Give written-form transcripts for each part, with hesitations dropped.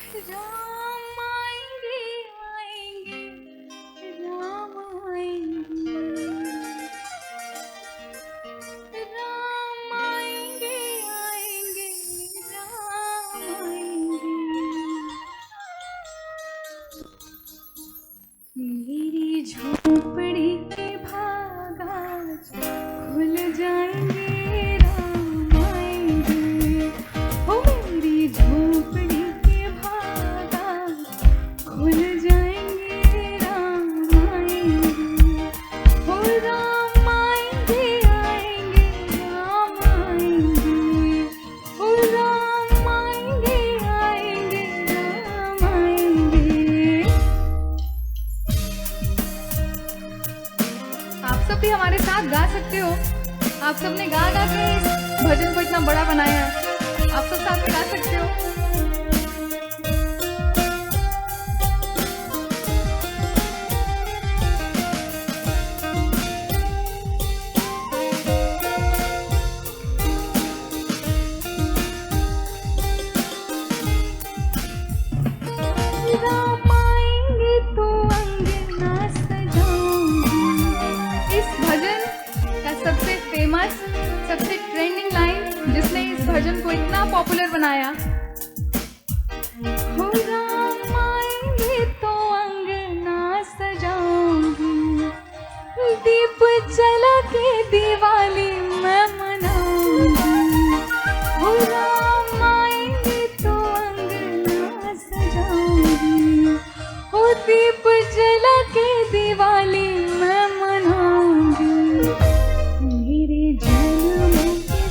राम आएंगे आएंगे राम आएंगे राम आएंगे आएंगे राम आएंगे मेरी झोपड़ी के भागा खुल जाएंगे राम आएंगे ओ मेरी झोपड़ी के भागा खुल जाएंगे राम आएंगे ओ राम आएंगे आएंगे राम आएंगे ओ राम आएंगे आएंगे राम आएंगे। आप सब भी हमारे साथ गा सकते हो। आप सबने गा गा के इस भजन को इतना बड़ा बनाया है। आप सब साथ में गा सकते हो। राम आएंगे तो अंगना सजाऊंगी। इस भजन का सबसे फेमस, सबसे ट्रेंडिंग लाइन जिसने इस भजन को इतना पॉपुलर बनाया, हो राम आएंगे तो अंगना सजाऊंगी, दीप जला के दिवाली मैं मनाऊंगी। हो राम आएंगे तो अंगना सजाऊंगी, हो दीप जला के दिवाली मैं मनाऊंगी। मेरे जन्म के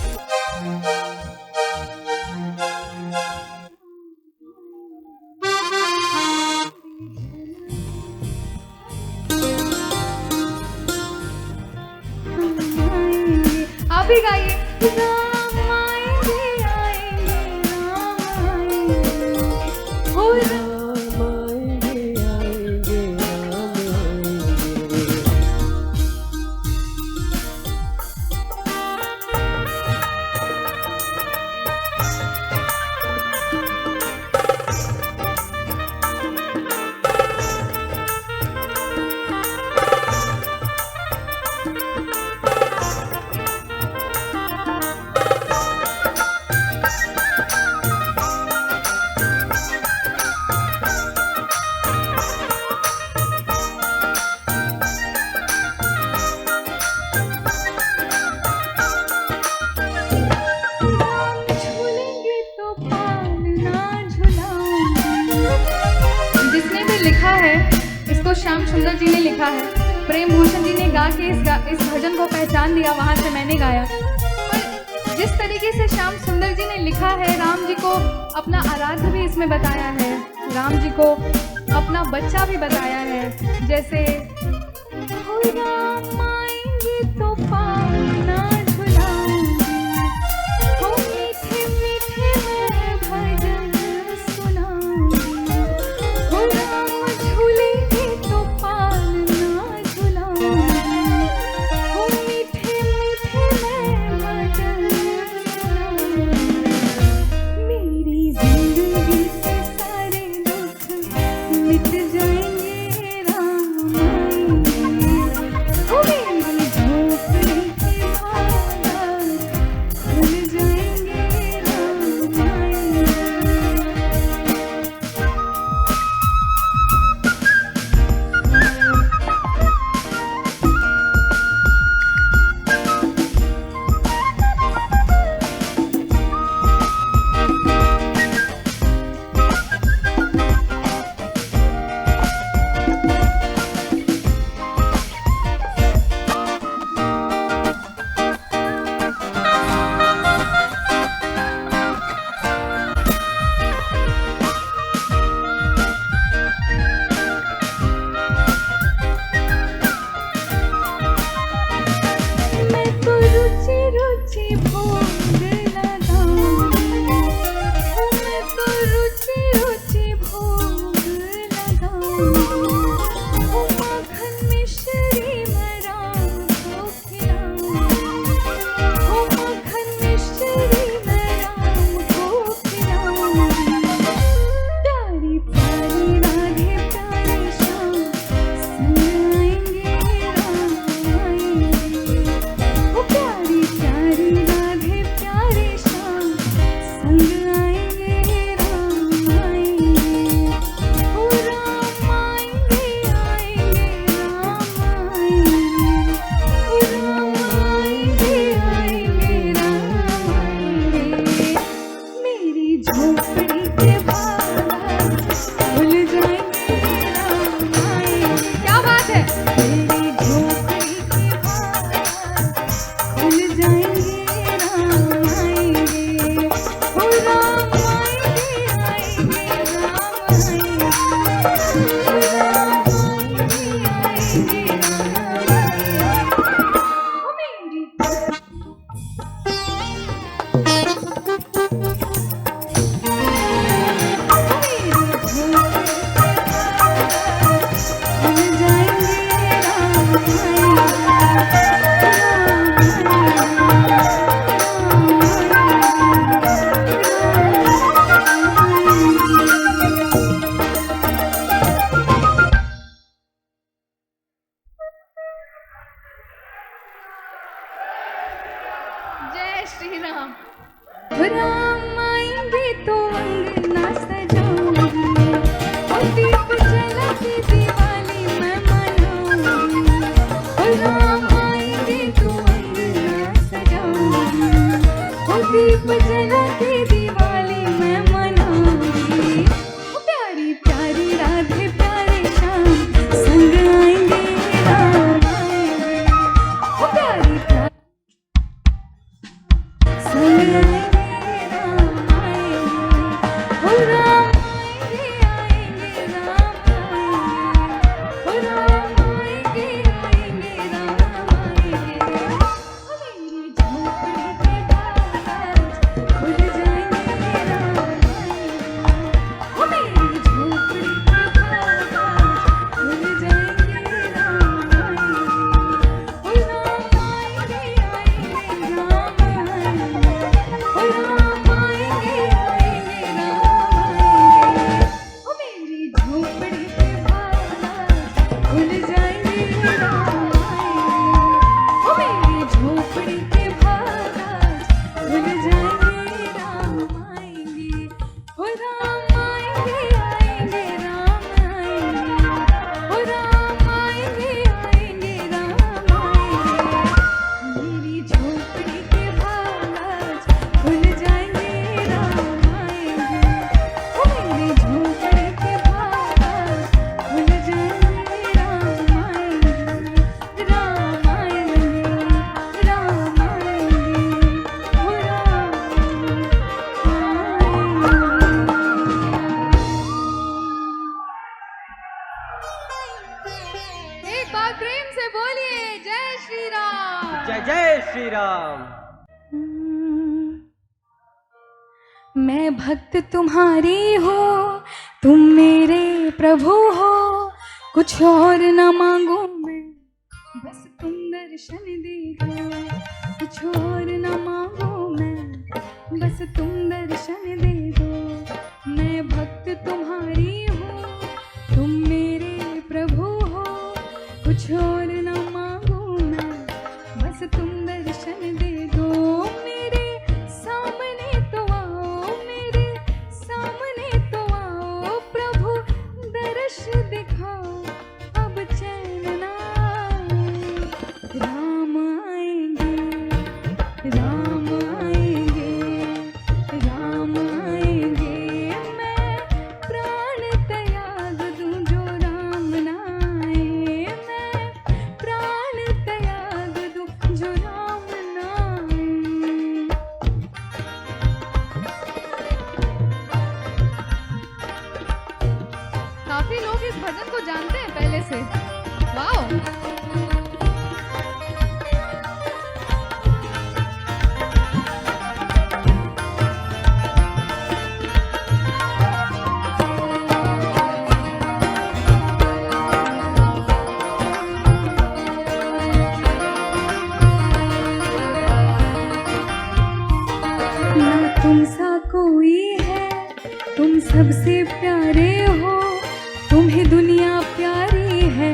आप भी गाइए। राम आएंगे आएंगे राम आएंगे हो राम आएंगे आएंगे राम आएंगे। झूलेंगे तो पालना झुलाऊंगी। जिसने भी लिखा है इसको श्याम सुंदर जी ने लिखा है। प्रेम भूषण जी ने गा के इस भजन को पहचान दिया, वहां से मैंने गाया। और जिस तरीके से श्याम सुंदर जी ने लिखा है, राम जी को अपना आराध्य भी इसमें बताया है, राम जी को अपना बच्चा भी बताया है। जैसे हो राम आएंगे तो पालना झुलाऊंगी, हो मीठे मीठे मैं भजन सुनाऊंगी। हो राम झूलेंगे तो पालना झुलाऊंगी, हो मीठे मीठे मैं भजन सुनाऊंगी। मेरी जिंदगी से सारे दुख मिट जाएंगे राम आएंगे। हो मेरी झोपड़ी झोपड़ी के बाहर खुल जाएंगे राम आएंगे। क्या बात है। मेरी झोपड़ी के बाहर खुल जाएंगे राम आएंगे। ओ राम आएंगे आएंगे राम आएंगे। ओ राम आएंगे आएंगे राम आएंगे। ओ मेरी जय श्री राम। राम आएंगे तो अंगना सजाऊंगी और दीप जला के दिवाली मैं मनाऊंगी। राम आएंगे तो अंगना सजाऊंगी और दीप जला के दिवाली मैं मनाऊंगी। प्यारी प्यारी राधे प्यारे श्याम संग आएंगे राम आएंगे। प्यारी प्यारी संग आएंगे राम आएंगे। ओ राम आएंगे आएंगे राम आएंगे। ओ राम आएंगे आएंगे राम आएंगे। ओ मेरी झोपड़ी के बाहर खुल जाएंगे राम आएंगे। ओ मेरी झोपड़ी के बाहर खुल जाएंगे राम आएंगे। ओ राम आएंगे आएंगे राम आएंगे। ओ राम आएंगे आएंगे राम आएंगे। ओ मेरी झोपड़ी के बाहर खुल जाएंगे राम आएंगे। ओ मेरी झोपड़ी के बाहर खुल जाएंगे राम आएंगे। ओ राम आएंगे आएंगे राम आएंगे। ओ राम आएंगे आएंगे राम आएंगे। मेरी झोपड़ी के बाहर खुल जाएंगे राम आएंगे। ओ मेरी झोपड़ी के बाहर खुल जाएंगे राम आएंगे। राम आएंगे राम आएंगे। ओ राम। एक बार प्रेम से बोलिए जय श्री राम। जय जय श्री राम। मैं भक्त तुम्हारी हो, तुम मेरे प्रभु हो, कुछ और न मांगू मैं, बस तुम दर्शन दे दो। कुछ और न मांगू मैं, बस तुम दर्शन दे दो। मैं भक्त तुम्हारी हूँ, तुम मेरे प्रभु हो, कुछ और न मांगू मैं, बस तुम दर्शन दे दो। मेरे सामने तो आओ, मेरे सामने तो आओ, प्रभु दर्श दिखाओ, अब चैन ना आए। राम आएंगे राम आएंगे राम आएंगे। मैं प्राण त्याग दूं जो राम ना आए। मैं प्राण त्याग दूं जो राम ना आए। काफी लोग इस भजन को जानते हैं पहले से। वाओ। ना तुम सा कोई है, तुम सबसे प्यारे हो, तुम्हें दुनिया प्यारी है,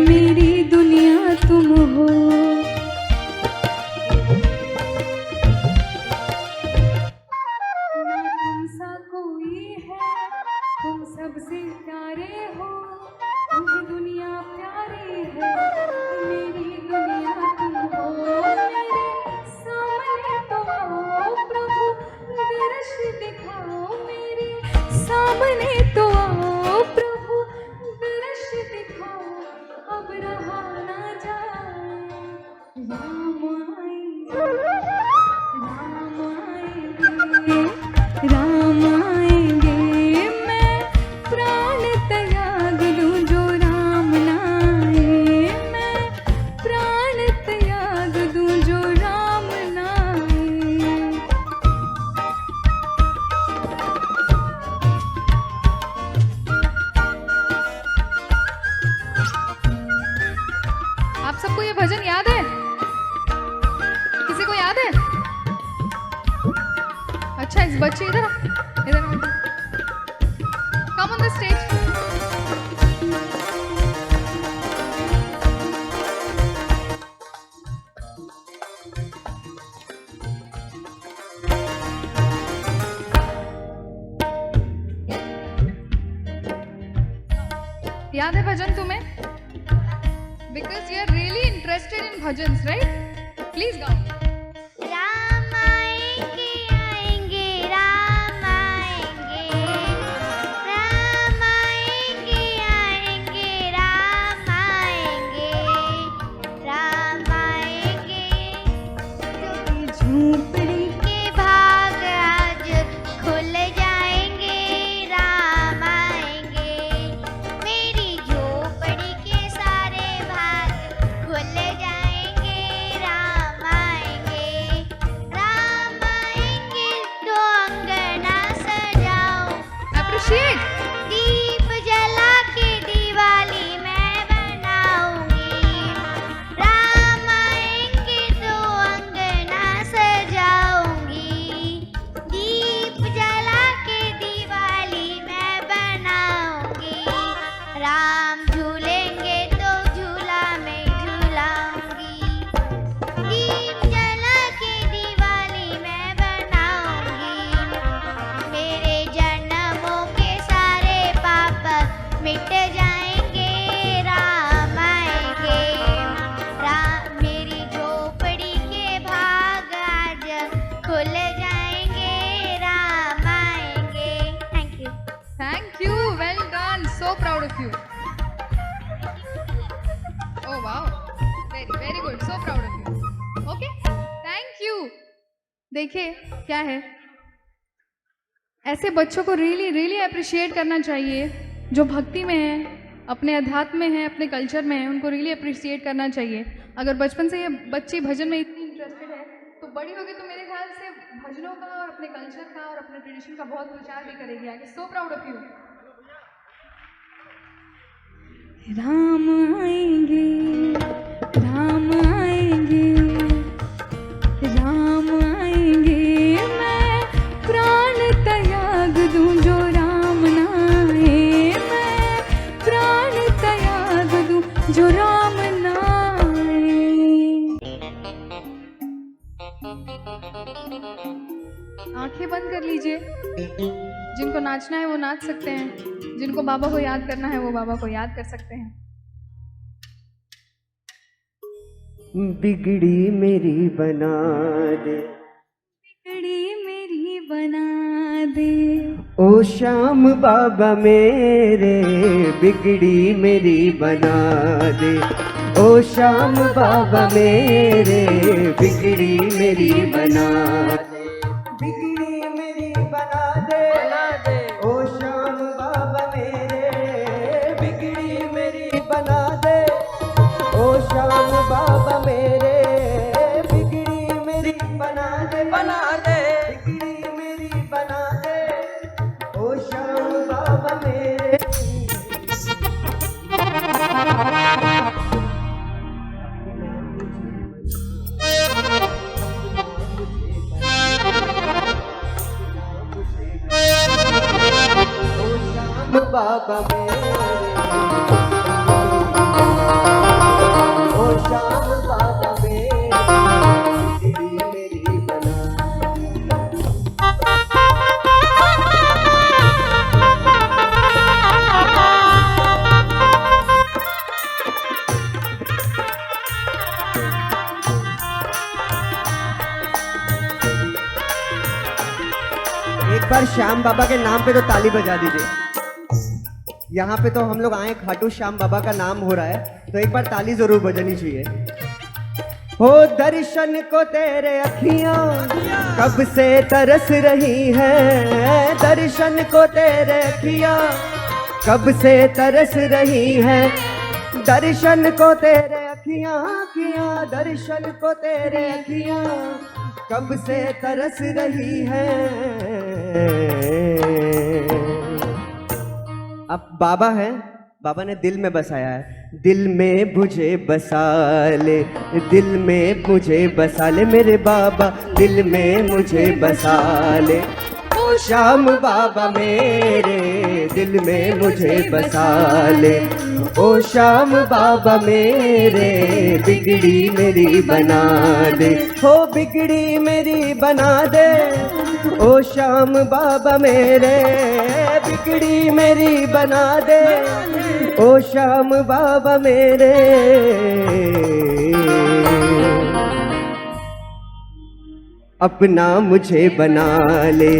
मेरी दुनिया तुम हो। ना तुम सा कोई है, तुम सबसे प्यारे हो, तुम्हें दुनिया प्यारी है, मेरी दुनिया तुम हो। मेरे सामने तो आओ प्रभु दर्श दिखाओ, राम आएंगे मैं प्राण त्याग दूं, जो राम ना आए मैं प्राण त्याग दूं, जो राम ना आए। आप सबको ये भजन याद है? किसी को याद है? अच्छा, इस बच्चे इधर कम ऑन द स्टेज। याद है भजन तुम्हें? Because you are really interested in bhajans, right? Please गाओ। राम आएंगे आएंगे राम आएंगे, राम आएंगे आएंगे राम आएंगे, राम आएंगे झोपड़ी के भाग आज खुल जाएंगे, राम आएंगे मेरी झोपड़ी के सारे भाग खुल जाएंगे, राम आएंगे, राम आएंगे तो अंगना सजाओ, अप्रिशिएट। दीप जला के दिवाली मैं बनाऊंगी, राम आएंगे तो अंगना सजाऊंगी, दीप जला के दिवाली मैं बनाऊंगी, राम झूलेंगे तो झूला मैं झूलाऊंगी, दीप जला के दिवाली मैं बनाऊंगी, मेरे जन्मों के सारे पाप मिट जाएंगे, राम आएंगे, राम मेरी झोपड़ी के भाग आज खुल जाएंगे, राम आएंगे। Thank you. Thank you, well done, so proud of you. Oh wow, very good, so proud of you. Okay, thank you. देखिए क्या है, ऐसे बच्चों को रियली अप्रिशिएट करना चाहिए जो भक्ति में है, अपने अध्यात्म में है, अपने कल्चर में है, उनको रियली अप्रिशिएट करना चाहिए। अगर बचपन से ये बच्ची भजन में इतनी इंटरेस्टेड है तो बड़ी होगी तो मेरे ख्याल से भजनों का और अपने कल्चर का और अपने ट्रेडिशन का बहुत प्रचार भी करेगी आगे। So proud of you. Ram आएंगे राम आएंगे राम आएंगे मैं प्राण त्याग दूं, जो राम ना आए मैं प्राण त्याग दूं, जो राम ना आए। आंखें बंद कर लीजिए। जिनको नाचना है वो नाच सकते हैं, जिनको बाबा को याद करना है वो बाबा को याद कर सकते हैं। बिगड़ी मेरी बना दे, बिगड़ी मेरी बना दे, ओ श्याम बाबा मेरे, बिगड़ी मेरी बना दे, ओ श्याम बाबा मेरे, बिगड़ी मेरी बना दे, बिगड़ी मेरी बना दे, ओ श्याम बाबा मेरे, बिगड़ी मेरी बना दे, ओ श्याम बाबा मेरे, बिगड़ी मेरी बना दे, बिगड़ी मेरी बना दे, ओ श्याम बाबा मेरे। बाबा मेरे, ओ श्याम बाबा मेरे, बिगड़ी मेरी बना एक बार श्याम बाबा के नाम पे तो ताली बजा दीजिए। यहाँ पे तो हम लोग आए, खाटू श्याम बाबा का नाम हो रहा है, तो एक बार ताली जरूर बजानी चाहिए। हो दर्शन को तेरे अखियां कब से तरस रही है, दर्शन को तेरे अखियां कब से तरस रही है, दर्शन को तेरे अखियां दर्शन को तेरे अखियां कब से तरस रही है। अब बाबा है, बाबा ने दिल में बसाया है, दिल में मुझे बसा ले, दिल में मुझे बसा ले मेरे बाबा, दिल में मुझे बसा ले। ओ श्याम बाबा मेरे दिल में मुझे बसा ले, ओ श्याम बाबा मेरे बिगड़ी मेरी बना दे, हो बिगड़ी मेरी बना दे, ओ श्याम बाबा मेरे बिगड़ी मेरी बना दे, ओ श्याम बाबा मेरे। अपना मुझे बना ले,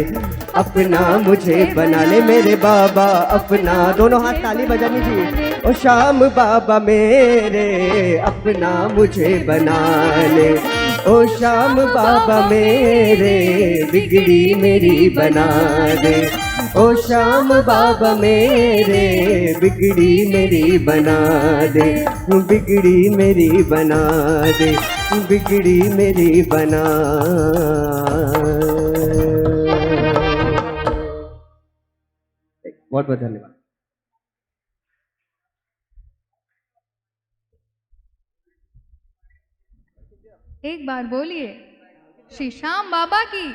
अपना मुझे बना ले मेरे बाबा, अपना। दोनों हाथ ताली बजा लीजिए। ओ श्याम बाबा मेरे अपना मुझे बना ले, ओ श्याम बाबा मेरे बिगड़ी मेरी बना दे, ओ श्याम बाबा मेरे बिगड़ी मेरी बना दे, बिगड़ी मेरी बना दे, बिगड़ी मेरी बना। बहुत बहुत धन्यवाद। एक बार बोलिए श्री श्याम बाबा की।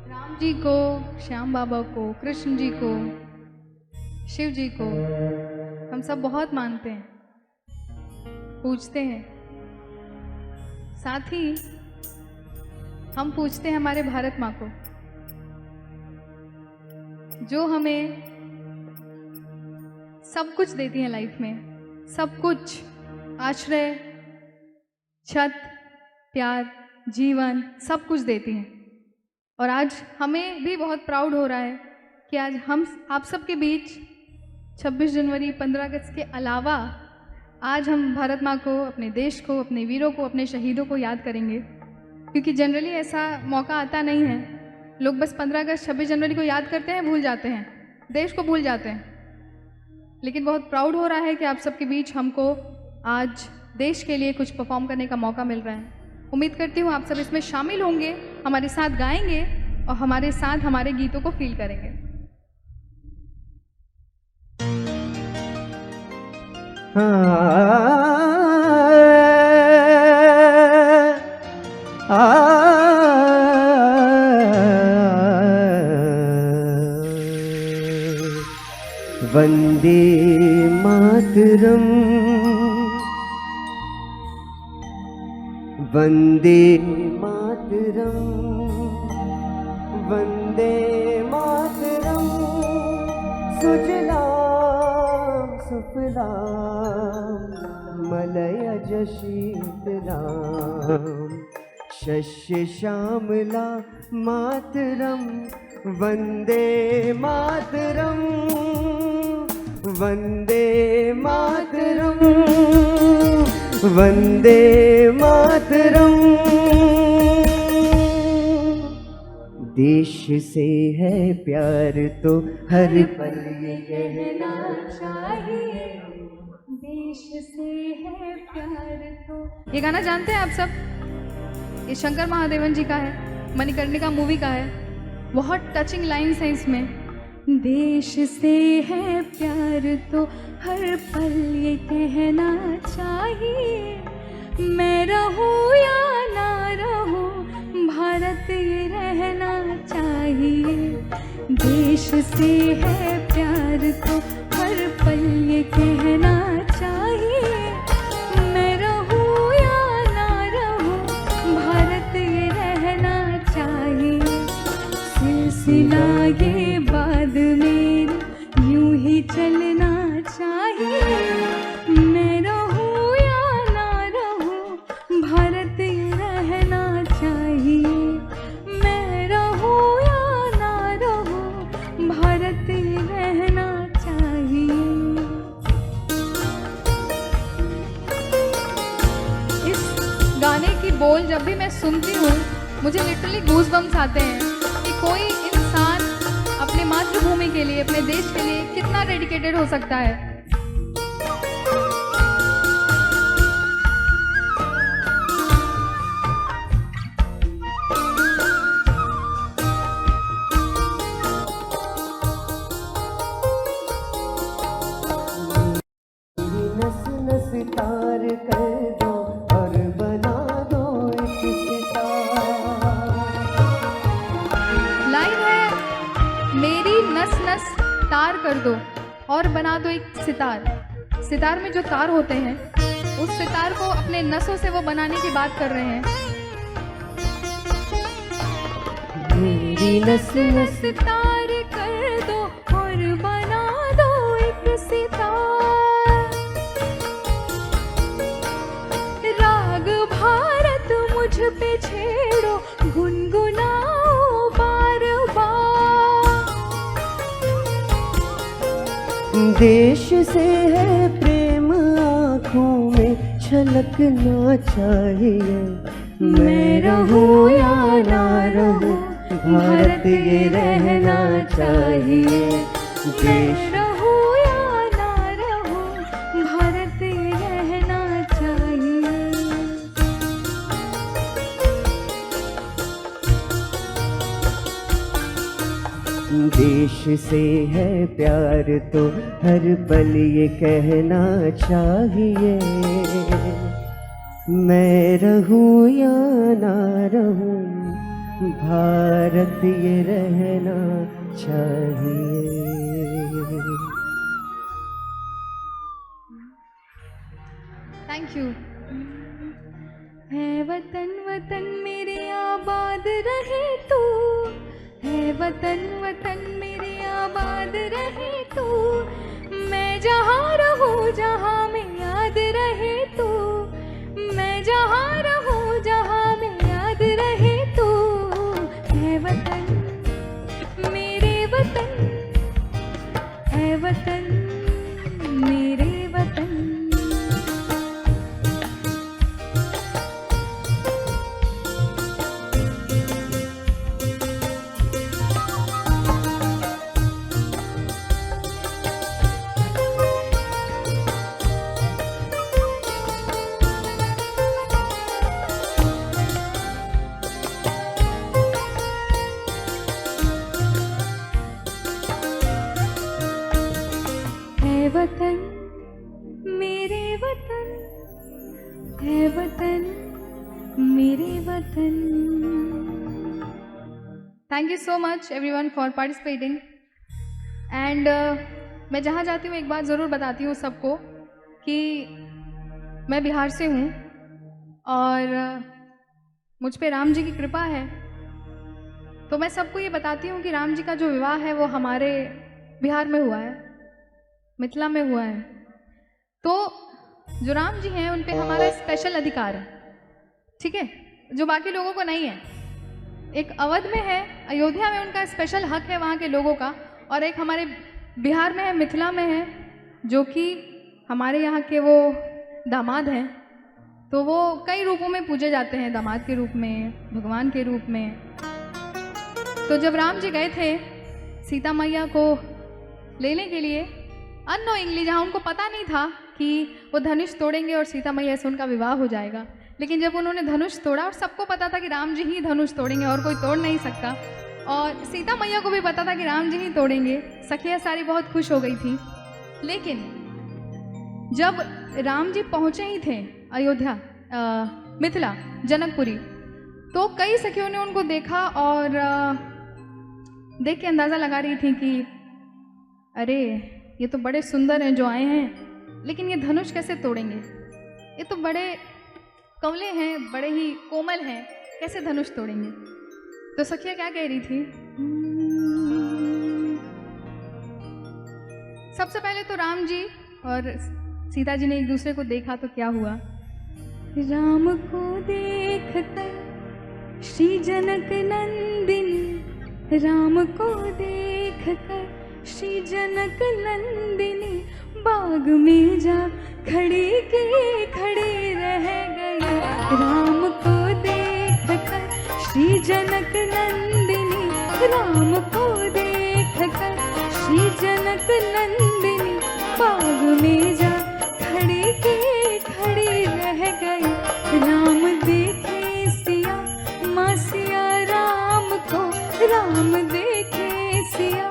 राम जी को, श्याम बाबा को, कृष्ण जी को, शिव जी को हम सब बहुत मानते हैं, पूजते हैं। साथ ही हम पूजते हैं हमारे भारत माँ को, जो हमें सब कुछ देती है लाइफ में, सब कुछ, आश्रय, छत, प्यार, जीवन, सब कुछ देती हैं। और आज हमें भी बहुत प्राउड हो रहा है कि आज हम आप सबके बीच 26 जनवरी 15 अगस्त के अलावा आज हम भारत माँ को, अपने देश को, अपने वीरों को, अपने शहीदों को याद करेंगे, क्योंकि जनरली ऐसा मौका आता नहीं है। लोग बस 15 अगस्त 26 जनवरी को याद करते हैं, भूल जाते हैं, देश को भूल जाते हैं। लेकिन बहुत प्राउड हो रहा है कि आप सबके बीच हमको आज देश के लिए कुछ परफॉर्म करने का मौका मिल रहा है। उम्मीद करती हूँ आप सब इसमें शामिल होंगे, हमारे साथ गाएंगे और हमारे साथ हमारे गीतों को फील करेंगे। वंदे मातरम, वंदे मातरम, वंदे मातरम, सुजलाम सुफलाम मलयज शीतलाम, शस्य श्यामला मातरम, वंदे मातरम, वंदे मातरम, वंदे मातरम। देश से है प्यार तो हर पल ये कहना चाहिए, देश से है प्यार तो। ये गाना जानते हैं आप सब? ये शंकर महादेवन जी का है, मणिकर्णिका मूवी का है। बहुत टचिंग लाइन्स हैं इसमें। देश से है प्यार तो हर पल ये कहना चाहिए, मैं रहूं या ना रहूं भारत ये रहना चाहिए। देश से है प्यार तो हर पल ये कहना चाहिए, सिला ये बाद मेरी यूं ही चलना चाहिए। मैं रहूं या ना रहूं भारत ये रहना चाहिए। मैं रहूं या ना रहूं भारत ये रहना चाहिए। इस गाने की बोल जब भी मैं सुनती हूँ मुझे लिटरली गूज़बम्स आते हैं कि कोई इंसान अपने मातृभूमि के लिए, अपने देश के लिए कितना डेडिकेटेड हो सकता है। नस नस तार कर दो और बना दो एक सितार। लाइन है, मेरी नस नस तार कर दो और बना दो एक सितार। सितार में जो तार होते हैं उस सितार को अपने नसों से वो बनाने की बात कर रहे हैं। मेरी नस नस तार कर दो और बना दो एक सितार। राग भारत मुझ पे छेड़ो गुनगुनाओ बार बार। देश से है प्रेम आँखों में छलकना चाहिए। मैं रहूं या ना रहूं भारत ये रहना चाहिए। देश रहूं या ना रहूं भारत ये रहना चाहिए। देश से है प्यार तो हर पल ये कहना चाहिए। मैं रहूं या ना रहूं भारत ये रहना चाहिए। Thank you. है वतन वतन मेरे आबाद रहे तू। है वतन वतन मेरे आबाद रहे तू। मैं जहाँ रहूँ जहाँ में याद रहे तू। मैं जहाँ रहूँ जहाँ में याद रहे तू। है वतन मेरे वतन, है वतन मेरे वतन। है वतन मेरे वतन, है वतन मेरे वतन। Thank you so much everyone for participating. And मैं जहाँ जाती हूँ एक बात ज़रूर बताती हूँ सबको कि मैं बिहार से हूँ और मुझ पे राम जी की कृपा है। तो मैं सबको ये बताती हूँ कि राम जी का जो विवाह है वो हमारे बिहार में हुआ है, मिथिला में हुआ है। तो जो राम जी हैं उन पे हमारा स्पेशल अधिकार है, ठीक है, जो बाकी लोगों को नहीं है। एक अवध में है, अयोध्या में उनका स्पेशल हक है वहाँ के लोगों का, और एक हमारे बिहार में है, मिथिला में है, जो कि हमारे यहाँ के वो दामाद हैं। तो वो कई रूपों में पूजे जाते हैं, दामाद के रूप में, भगवान के रूप में। तो जब राम जी गए थे सीता मैया को लेने के लिए, अननोइंगली, जहाँ उनको पता नहीं था कि वो धनुष तोड़ेंगे और सीता मैया से उनका विवाह हो जाएगा, लेकिन जब उन्होंने धनुष तोड़ा, और सबको पता था कि राम जी ही धनुष तोड़ेंगे और कोई तोड़ नहीं सकता, और सीता मैया को भी पता था कि राम जी ही तोड़ेंगे, सखियाँ सारी बहुत खुश हो गई थी। लेकिन जब राम जी पहुँचे ही थे अयोध्या, मिथिला, जनकपुरी, तो कई सखियों ने उनको देखा और देख के अंदाज़ा लगा रही थी कि अरे ये तो बड़े सुंदर हैं जो आए हैं, लेकिन ये धनुष कैसे तोड़ेंगे, ये तो बड़े कमले हैं, बड़े ही कोमल हैं, कैसे धनुष तोड़ेंगे। तो सखिया क्या कह रही थी, सबसे पहले तो राम जी और सीता जी ने एक दूसरे को देखा तो क्या हुआ। राम को देख कर श्री जनक नंदिनी, राम को देख कर श्री जनक नंदिनी बाग में जा खड़ी के खड़ी रह गई। राम को देख कर श्री जनक नंदिनी, राम को देख कर श्री जनक नंदिनी बाग में जा खड़ी के खड़ी रह गई। राम देखे सिया माँ सिया राम को, राम देखे सिया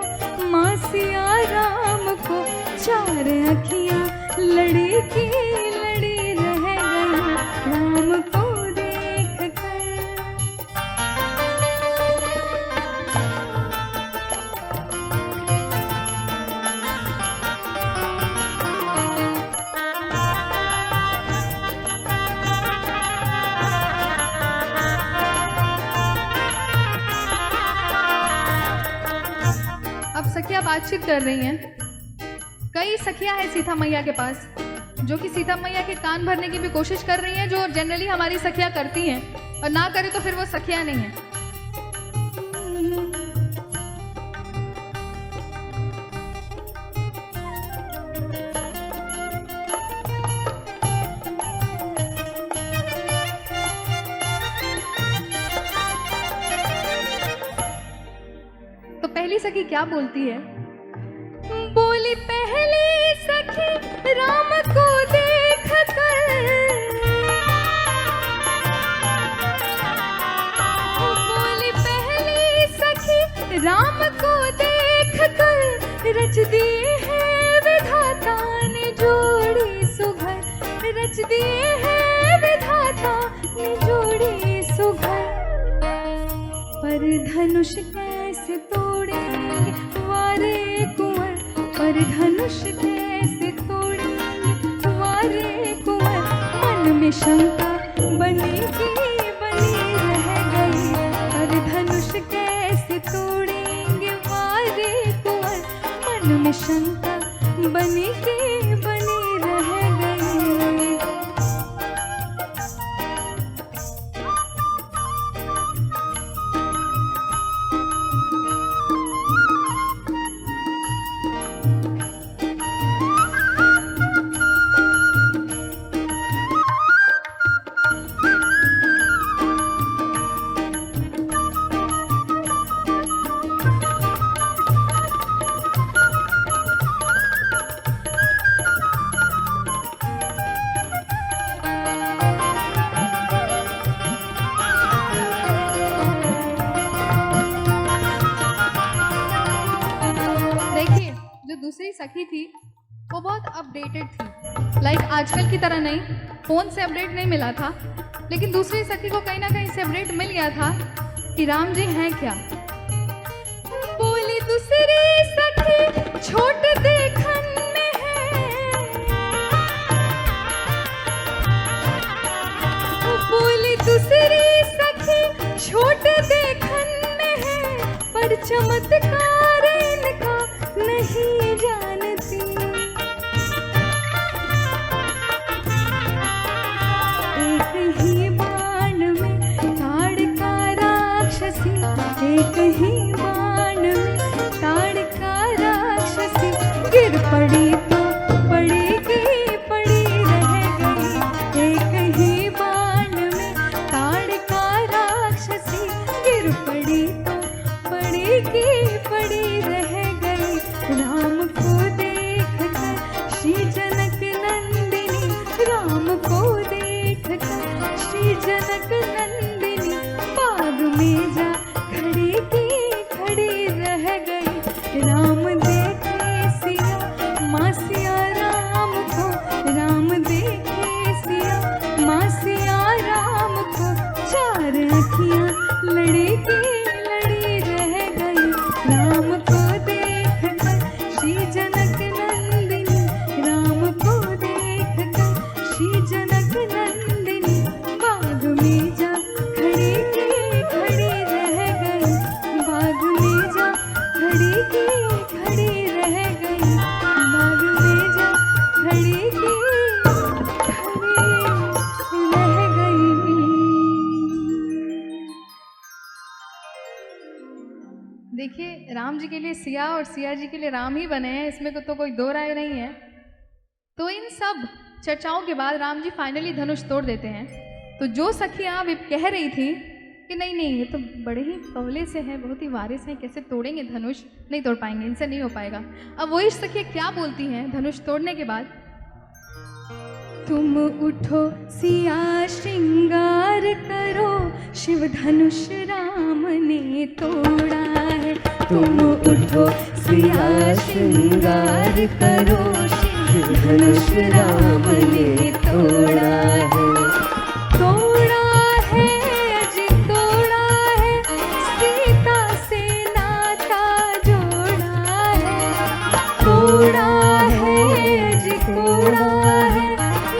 माँ सिया राम को, चार अखियाँ लड़ी की लड़ी रह गई। राम को देख कर। अब सखियाँ बातचीत कर रही हैं। कई सखियाँ हैं सीता मैया के पास जो कि सीता मैया के कान भरने की भी कोशिश कर रही हैं, जो जनरली हमारी सखियाँ करती हैं, और ना करे तो फिर वो सखियाँ नहीं हैं। तो पहली सखी क्या बोलती है? बोली पहली सखी राम को देख कर, बोली पहली सखी राम को देख कर, रच दिए हैं विधाता ने जोड़ी सुघर, रच दिए हैं विधाता ने जोड़ी सुघर। पर धनुष कैसे तोड़ेंगे वारे कुंवर, पर धनुष कैसे तोड़ेंगे वारे कुंवर। मन में शंका बनी की बनी रह गई, पर धनुष कैसे तोड़ेंगे वारे कुंवर। मन में शंका बनी की बनी रह गई। दूसरी सखी थी वो बहुत अपडेटेड थी, लाइक आजकल की तरह नहीं, फोन से अपडेट नहीं मिला था, लेकिन दूसरी सखी को कहीं ना कहीं से अपडेट मिल गया था कि राम जी हैं क्या। बोली दूसरी सखी छोट देखन में है, बोली दूसरी सखी छोट देखन में है, पर चमत्कार इनका नहीं जानती। एक ही बाण में ताड़का राक्षसी, एक ही बाण में ताड़का राक्षसी, गिर पड़ी तो पड़ेगी पड़ी रह गई। एक ही बाण में ताड़का राक्षसी, गिर पड़ी तो पड़ेगी पड़ी रह गई। राम को देख कर श्री जनक नंदिनी, राम को देख कर श्री जनक नंदिनी बाग में जा खड़ी की खड़ी रह गई। राम देखे सिया माँ सिया राम को, राम देखे सिया माँ सिया राम को, चार अखियाँ लड़ी की लड़ी रह गई। राम को देख कर श्री जनक नंदिनी, राम को देख कर श्री जनक नंदिनी बाग में जा खड़ी की खड़ी रह गई। बाग में जा खड़ी की खड़ी रह गई। देखिए, राम जी के लिए सिया और सिया जी के लिए राम ही बने हैं, इसमें तो कोई दो राय नहीं है। तो इन सब चर्चाओं के बाद राम जी फाइनली धनुष तोड़ देते हैं। तो जो सखियाँ अभी कह रही थी कि नहीं नहीं ये तो बड़े ही कवले से हैं, बहुत ही वारिस हैं, कैसे तोड़ेंगे धनुष, नहीं तोड़ पाएंगे, इनसे नहीं हो पाएगा। अब वही सखियाँ क्या बोलती हैं धनुष तोड़ने के बाद? तुम उठो सिया श्रृंगार करो, शिव धनुष राम ने तोड़ा है। तुम उठो सिया श्रृंगार करो, शिव धनुष राम ने तोड़ा है। तोड़ा है जी तोड़ा है, सीता से नाता जोड़ा है। तोड़ा है जी तोड़ा है,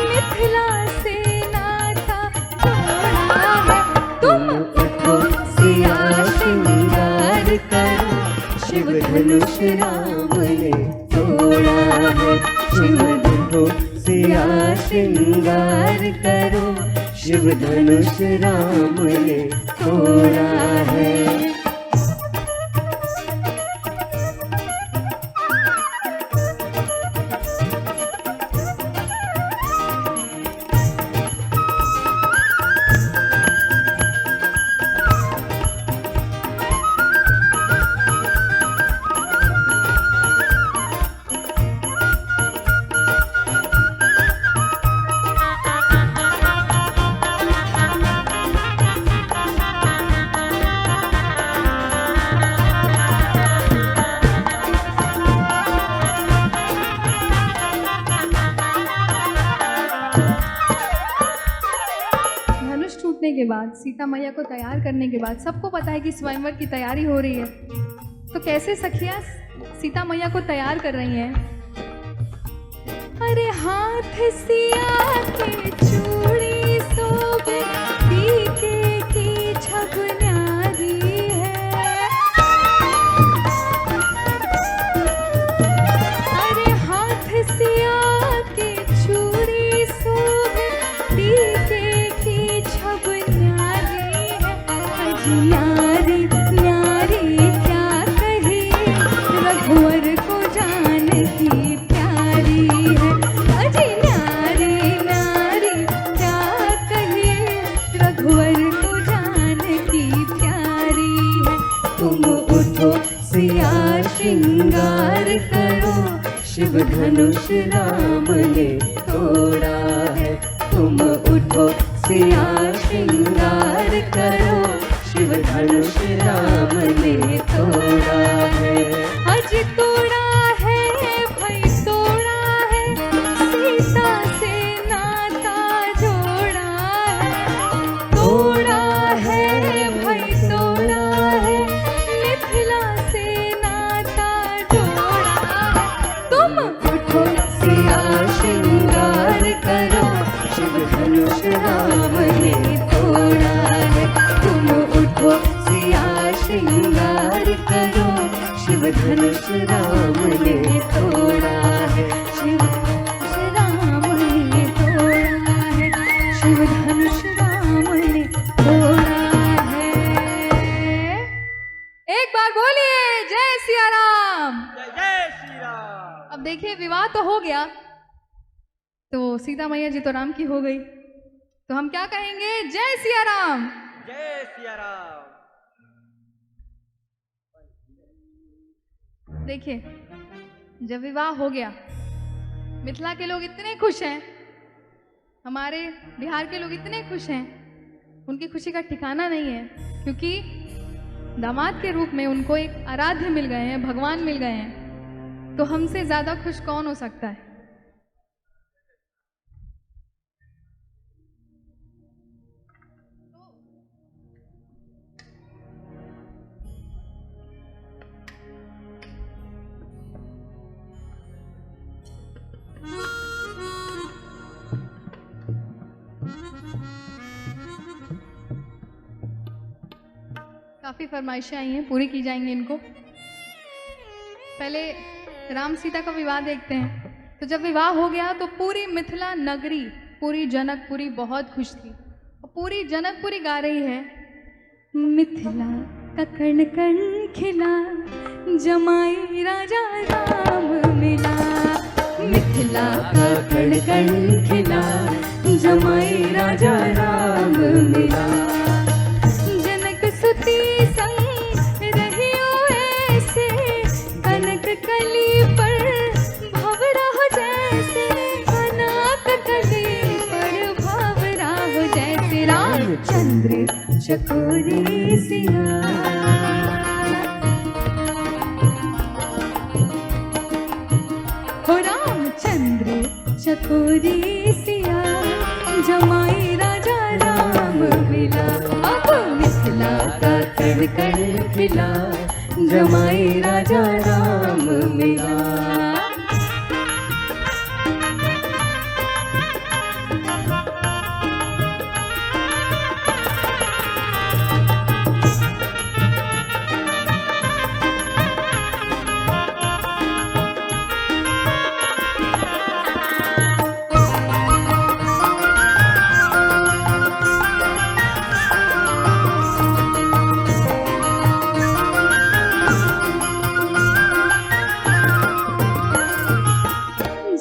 मिथिला से नाता जोड़ा है। तुम उठो सिया श्रृंगार करो, शिव धनुष राम ने तोड़ा है। शिव उठो सिया श्रृंगार करो, शिव धनुष राम ने तोड़ा है। के बाद, सीता मैया को तैयार करने के बाद, सबको पता है कि स्वयंवर की तैयारी हो रही है। तो कैसे सखियां सीता मैया को तैयार कर रही हैं? अरे हाथ सिया के चूड़ी सोबे, पीके की छब न्यारी है। अरे हाथ सिया के चूड़ी सोबे, पीके की छब न्यारी है। अजी न्यारी न्यारी क्या कही, रघुवर को जान की प्यारी है। अजी न्यारी न्यारी क्या कही, रघुवर को जान की प्यारी है। तुम उठो सिया श्रृंगार करो, शिव धनुष राम ने तोड़ा है। तुम उठो सिया श्रृंगार करो, शिव धनुष राम ने तोड़ा है। अज तोड़ा है भाई तोड़ा है, सीता से नाता जोड़ा है। तोड़ा है भाई तोड़ा है, मिथिला से नाता जोड़ा है। तुम उठो सिया श्रृंगार करो, शिव धनुष राम ने तोड़ा है। तुम उठो सिया श्रृंगार करो, शिव धनुष राम ने तोड़ा है। शिव धनुष राम ने तोड़ा है, शिव धनुष राम ने तोड़ा है। एक बार बोलिए जय सिया राम। जय श्री राम। अब देखिए, विवाह तो हो गया, तो सीता मैया जी तो राम की हो गई, तो हम क्या कहेंगे? जय सिया राम। जय सिया राम। देखिए, जब विवाह हो गया, मिथिला के लोग इतने खुश हैं, हमारे बिहार के लोग इतने खुश हैं, उनकी खुशी का ठिकाना नहीं है, क्योंकि दामाद के रूप में उनको एक आराध्य मिल गए हैं, भगवान मिल गए हैं। तो हमसे ज्यादा खुश कौन हो सकता है? काफी फरमाइशें आई हैं, पूरी की जाएंगी इनको। पहले राम सीता का विवाह देखते हैं। तो जब विवाह हो गया तो पूरी मिथिला नगरी, पूरी जनकपुरी बहुत खुश थी, और पूरी जनकपुरी गा रही है, मिथिला का कण कण खिला जमाई राजा राम मिला। मिथिला का कण कण खिला जमाई राजा राम मिला। जनक सुती संग रहियो ऐसे कनक कली पर भंवरा हो जैसे। कनक कली पर भंवरा हो जैसे। रामचंद्र चकोरी सिया। हो रामचंद्र चकोरी सिया जमाई राजा राम मिला। अब मिथिला का कण कण खिला जमाई राजा राम मिला।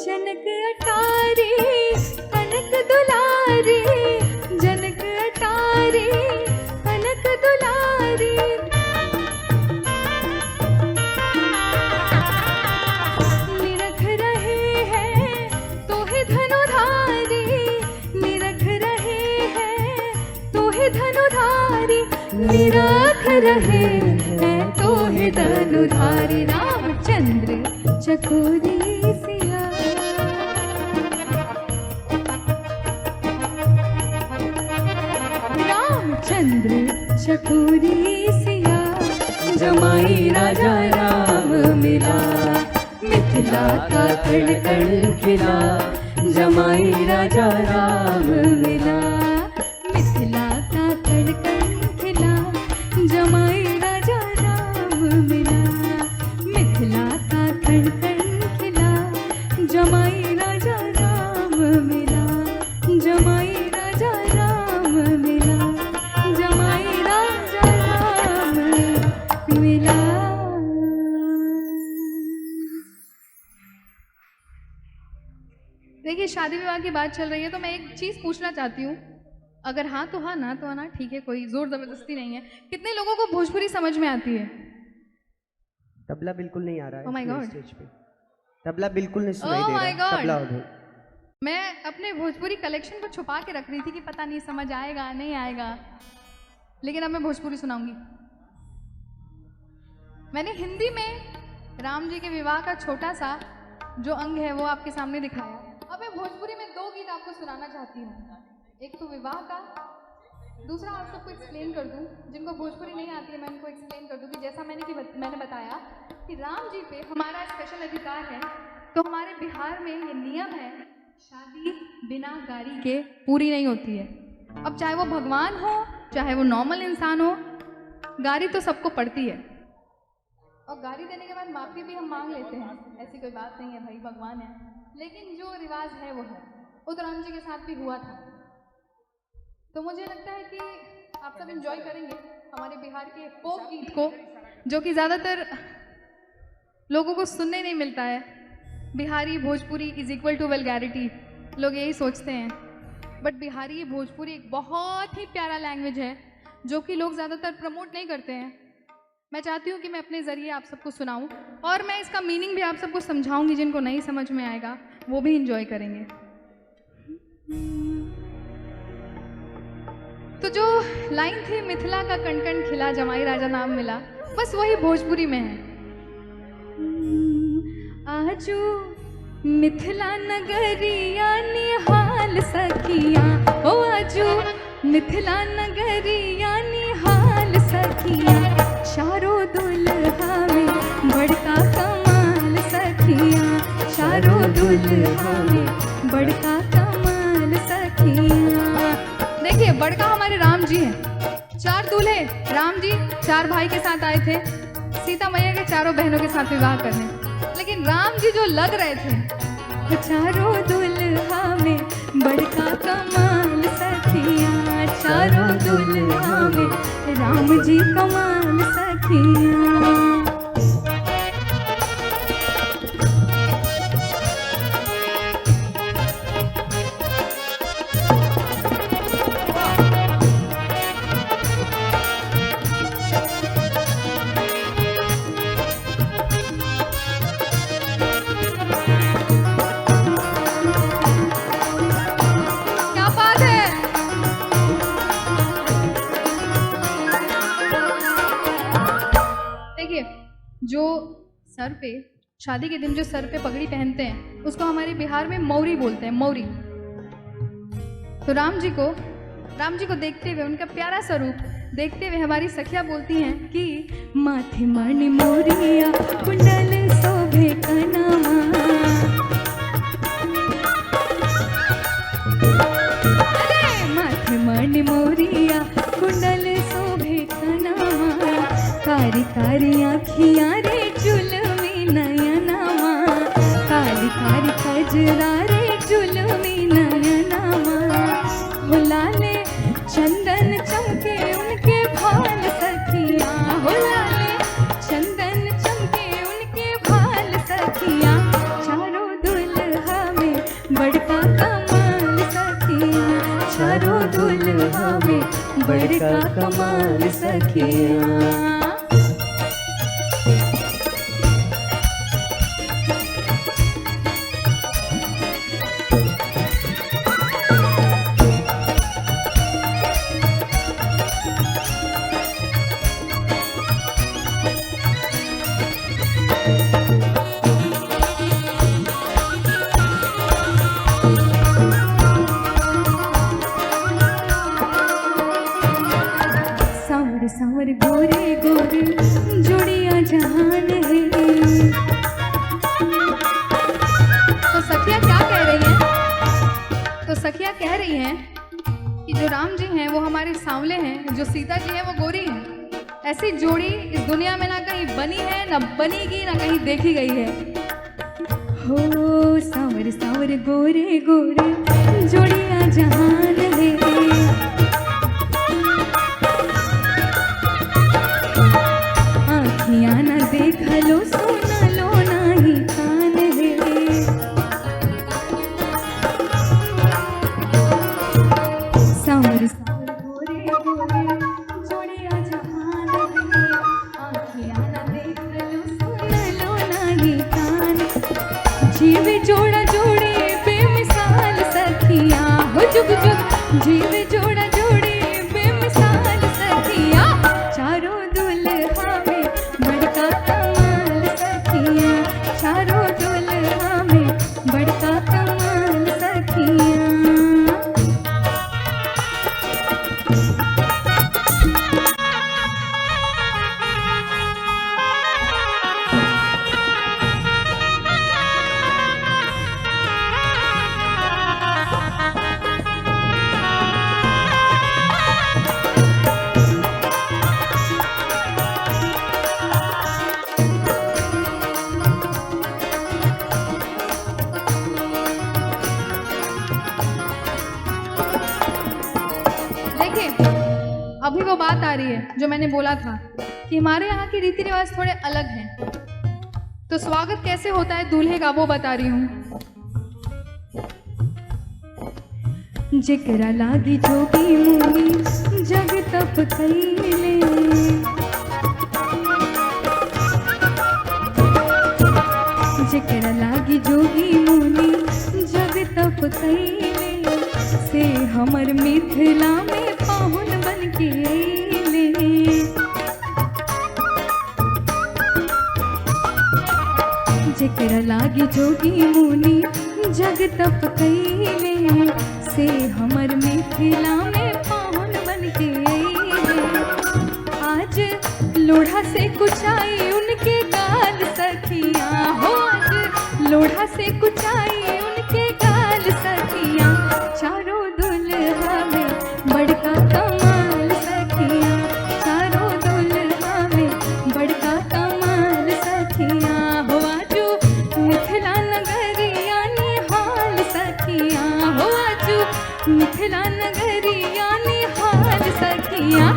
जनक अटारी कनक दुलारी। जनक अटारी कनक दुलारी। निरख रहे हैं तो ही धनुधारी। निरख रहे हैं तो ही धनुधारी। निरख रहे हैं तो ही धनुधारी। रामचंद्र चकोरी सिया। रामचंद्र चकोरी सिया जमाई राजा राम मिला। मिथिला का कण कण खिला जमाई राजा राम मिला। मिथिला का कण कण खिला जमाई राजा राम मिला। मिथिला का कण कण खिला जमाई राजा राम मिला। जमाई राजा राम मिला। जमाई राजा राम मिला। देखिए शादी विवाह की बात चल रही है तो मैं एक चीज़ पूछना चाहती हूँ। अगर हाँ तो हाँ, ना तो हाँ ना, ठीक है, कोई जोर जबरदस्ती नहीं है। कितने लोगों को भोजपुरी समझ में आती है? तबला बिल्कुल नहीं आ रहा है Oh my God. स्टेज पे। तबला बिल्कुल नहीं सुनाई Oh दे रहा my है। God. तबला उधर। मैं अपने भोजपुरी कलेक्शन को छुपा के रख रही थी कि पता नहीं समझ आएगा नहीं आएगा, लेकिन अब मैं भोजपुरी सुनाऊंगी। मैंने हिंदी में राम जी के विवाह का छोटा सा जो अंग है वो आपके सामने दिखाया। अब मैं भोजपुरी में 2 गीत आपको सुनाना चाहती हूँ। एक तो विवाह का, दूसरा आप सबको एक्सप्लेन कर दूँ। जिनको भोजपुरी नहीं आती है मैं उनको एक्सप्लेन कर दूँ कि जैसा मैंने बताया कि राम जी पे हमारा स्पेशल अधिकार है, तो हमारे बिहार में ये नियम है, शादी बिना गारी के पूरी नहीं होती है। अब चाहे वो भगवान हो चाहे वो नॉर्मल इंसान हो, गारी तो सबको पड़ती है। और गारी देने के बाद माफ़ी भी हम मांग लेते हैं, ऐसी कोई बात नहीं है, भाई भगवान है। लेकिन जो रिवाज है वो है, वो तो राम जी के साथ भी हुआ था। तो मुझे लगता है कि आप सब एंजॉय करेंगे हमारे बिहार के फोक गीत को, जो कि ज़्यादातर लोगों को सुनने नहीं मिलता है। Bihari Bhojpuri is equal to vulgarity, लोग यही सोचते हैं, बट बिहारी भोजपुरी एक बहुत ही प्यारा लैंग्वेज है जो कि लोग ज़्यादातर प्रमोट नहीं करते हैं। मैं चाहती हूँ कि मैं अपने ज़रिए आप सबको सुनाऊँ और मैं इसका मीनिंग भी आप सबको समझाऊँगी। जिनको नहीं समझ में आएगा वो भी इंजॉय करेंगे। तो जो लाइन थी, मिथिला का कण कण खिला जमाई राजा नाम मिला, बस वही भोजपुरी में है। आजू मिथिला नगरिया निहाल सखिया, ओ आजू मिथिला नगरिया निहाल सखिया, चारों दुल्हा में बड़का कमाल सखिया, चारों दुल्हा में बड़का कमाल सखिया। देखिए बड़का हमारे राम जी हैं। 4 दूल्हे राम जी 4 भाई के साथ आए थे सीता मैया के चारों बहनों के साथ विवाह करने, लेकिन राम जी जो लग रहे थे, चारों दुल्हा में बड़का कमाल सखिया, चारों दुल्हा में राम जी कमाल सखिया। जो सर पे शादी के दिन जो सर पे पगड़ी पहनते हैं उसको हमारे बिहार में मौरी बोलते हैं, मौरी। तो राम जी को देखते हुए, उनका प्यारा स्वरूप देखते हुए हमारी सखिया बोलती हैं कि माथे मणि मोरिया कुंडल शोभे कनमा, अरे माथे मणि मोरिया कुंडल शोभे कनमा, कारी कारी आँखियाँ रे जुलमी नयनमा, कारी कारी कजरा रे जुलमी नयनमा, हो लाले चंदन चमके उनके भाल सखिया, हो लाले चंदन चमके उनके भाल सखिया, चारों दुल्हा में बड़का कमाल सखिया, चारों दुल्हा में बड़का कमाल सखिया। सांवर गोरे गोरे जोड़िया जहान है। तो सखिया क्या कह रही हैं? तो सखिया कह रही हैं कि जो राम जी हैं वो हमारे सांवले हैं, जो सीता जी हैं वो गोरी हैं। ऐसी जोड़ी इस दुनिया में ना कहीं बनी है, ना बनेगी, ना कहीं देखी गई है। हो सांवर सांवर गोरे गोरे जोड़िया जहान है, ना देख लो सुना लो नाही कान है। सांवर सांवर गोरे गोरे जोड़िया जहान है, आँखियाँ ना देख लो सुना लो नाही कान, जीव जोड़ा जोड़े बेमिसाल सखिया, हो जुग जुग जीव जोड़ा जोड़े बेमिसाल सखिया, चारों दुल्हा में बड़का कमाल सखिया, चारों दुल्हा में बड़का कमाल सखिया। अभी वो बात आ रही है जो मैंने बोला था कि हमारे यहाँ के रीति रिवाज थोड़े अलग हैं। तो स्वागत कैसे होता है दूल्हे का वो बता रही हूँ। जिकरा लागी जोगी मुनि जग तप कईले, जिकरा लागी जोगी मुनि जग तप कईले, से हमर मिथिला में पाहुन बन के अइले। जेकरा लागी जोगी मुनि जग तप कईले, से हमर मिथिला में पाहुन बन के अइले। आज लोढ़ा से कुचाई उनके गाल सखिया, हो आज लोढ़ा से कुचाई उनके गाल सखिया, चारों दुल्हा में बड़का कमाल सखिया, चारों दुल्हा में बड़का कमाल सखिया। हो आजू मिथिला नगरिया निहाल सखिया, हो आजू मिथिला नगरिया निहाल सखिया,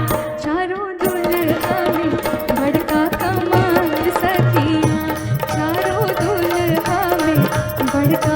चारों दुल्हा में बड़का कमाल सखिया, चारों दुल्हा में बड़का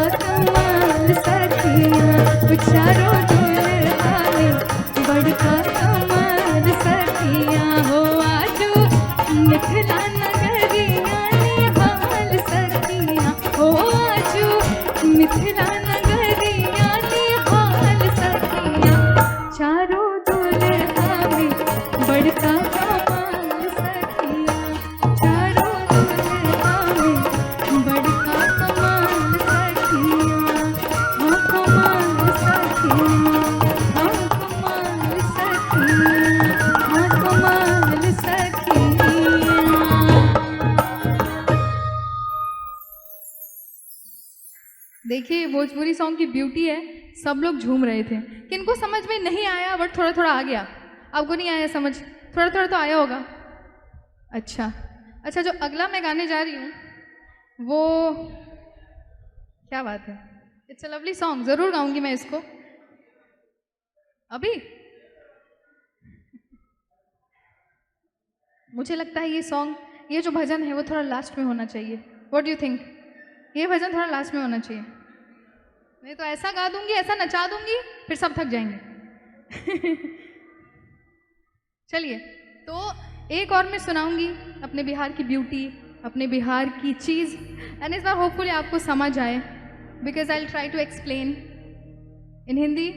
देखिए भोजपुरी सॉन्ग की ब्यूटी है, सब लोग झूम रहे थे। किनको समझ में नहीं आया बट थोड़ा थोड़ा आ गया। आपको नहीं आया समझ? थोड़ा थोड़ा तो आया होगा। अच्छा, जो अगला मैं गाने जा रही हूँ वो क्या बात है, इट्स अ लवली सॉन्ग, ज़रूर गाऊंगी मैं इसको। अभी मुझे लगता है ये सॉन्ग, ये जो भजन है वो थोड़ा लास्ट में होना चाहिए। What do you think? ये भजन थोड़ा लास्ट में होना चाहिए। नहीं तो ऐसा गा दूंगी, ऐसा नचा दूंगी, फिर सब थक जाएंगे। चलिए, तो एक और मैं सुनाऊंगी अपने बिहार की ब्यूटी, अपने बिहार की चीज़, एंड इस बार होपफुली आपको समझ आए, because I will try to explain in Hindi.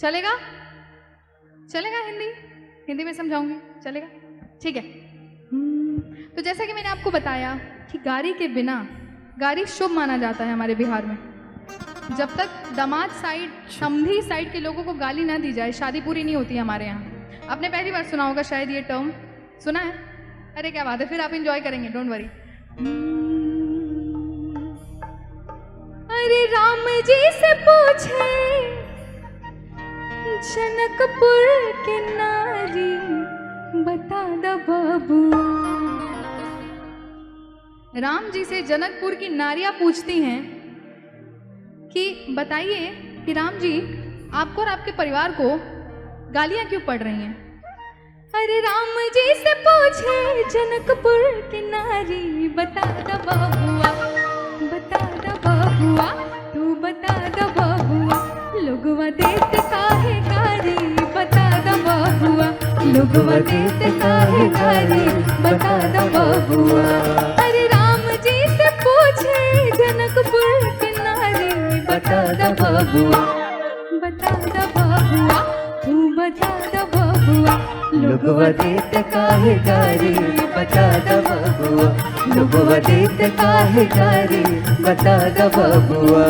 चलेगा? हिंदी में समझाऊंगी, चलेगा? ठीक है। तो जैसा कि मैंने आपको बताया कि गाड़ी के बिना, गाड़ी शुभ माना जाता है हमारे बिहार में। जब तक दामाद साइड, समधी साइड के लोगों को गाली ना दी जाए, शादी पूरी नहीं होती है हमारे यहाँ। आपने पहली बार सुना होगा शायद ये टर्म, सुना है? अरे क्या बात है, फिर आप इंजॉय करेंगे, डोंट वरी। अरे राम जी से पूछे जनकपुर के नारी, बता द बबुआ। राम जी से जनकपुर की नारियां पूछती हैं कि बताइए कि राम जी, आपको और आपके परिवार को गालियां क्यों पड़ रही हैं? अरे राम जी से पूछे जनकपुर की नारी, बता द बबुआ, बता द बबुआ, तू बता द बबुआ, लोगवा देत काहे गारी, बता द बबुआ, लोगवा देत काहे गारी, बता द बबुआ। अरे राम जी से पूछे जनकपुर की नारी, बता द बबुआ, बता द बबुआ, तू बता द बबुआ, लोगवा देत काहे गारी, बता द बबुआ, लोगवा देत काहे गारी, बता द बबुआ।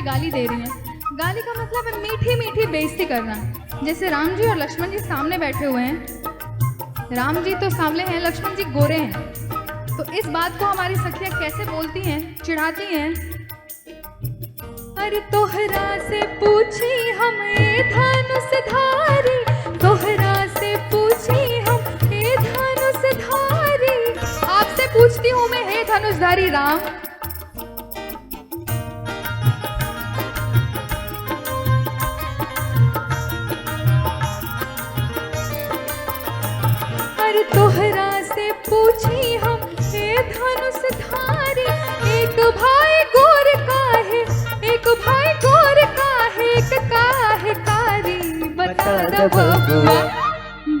गाली दे रही हैं। गाली का मतलब है मीठी मीठी बेइज्जती करना। जैसे राम जी और लक्ष्मण जी सामने बैठे हुए हैं, राम जी तो सांवले हैं, लक्ष्मण जी गोरे हैं, तो इस बात को हमारी सखियां कैसे बोलती हैं, चिढ़ाती हैं। अरे तोहरा से पूछी हम ए धनुषधारी, तोहरा से पूछी हम ए धनुषधारी, आपसे पूछती हूँ मैं हे धनुषधारी राम। तोहरा से पूछी हम हे धनुषधारी, एक भाई गोर का है, एक भाई गोर का है, एक काहे कारी, बता द बबुआ,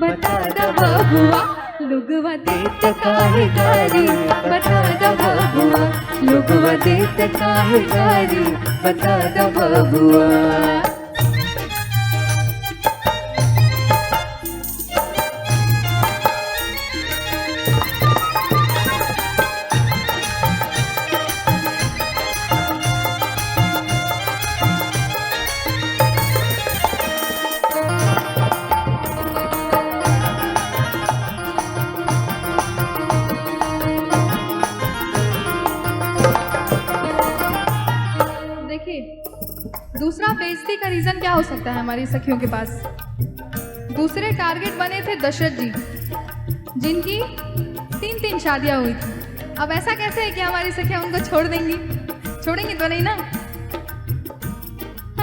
बता द बबुआ, लोगवा देत काहे गारी, बता द बबुआ, लोगवा देत काहे गारी, बता द बबुआ। दूसरा बेइज्जती का रीजन क्या हो सकता है हमारी सखियों के पास? दूसरे टारगेट बने थे दशरथ जी, जिनकी 3 शादियां हुई थी। अब ऐसा कैसे है कि हमारी सखियां उनको छोड़ देंगी? छोड़ेंगी तो नहीं ना।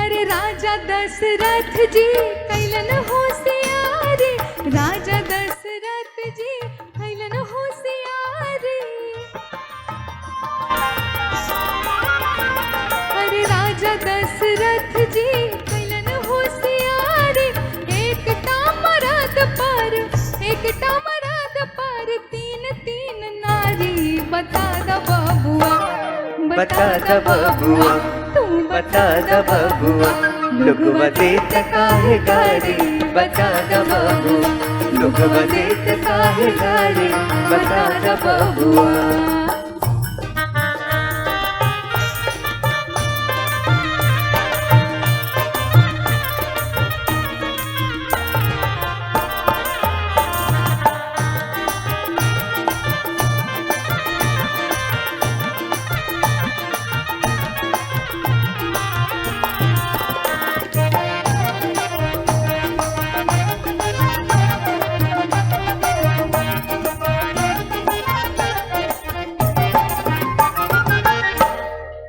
अरे राजा दशरथ जी कैलन होशियारी, राजा दशरथ जी कैलन होशियारी। अरे राजा दशरथ जी कैलन होशियारी, एक मरद पर 3 नारी, बता द बबुआ, बता द बबुआ, तू बता द बबुआ, लोगवा देत काहे गारी, बता द बबुआ, लोगवा देत काहे गारी, बता द बबुआ।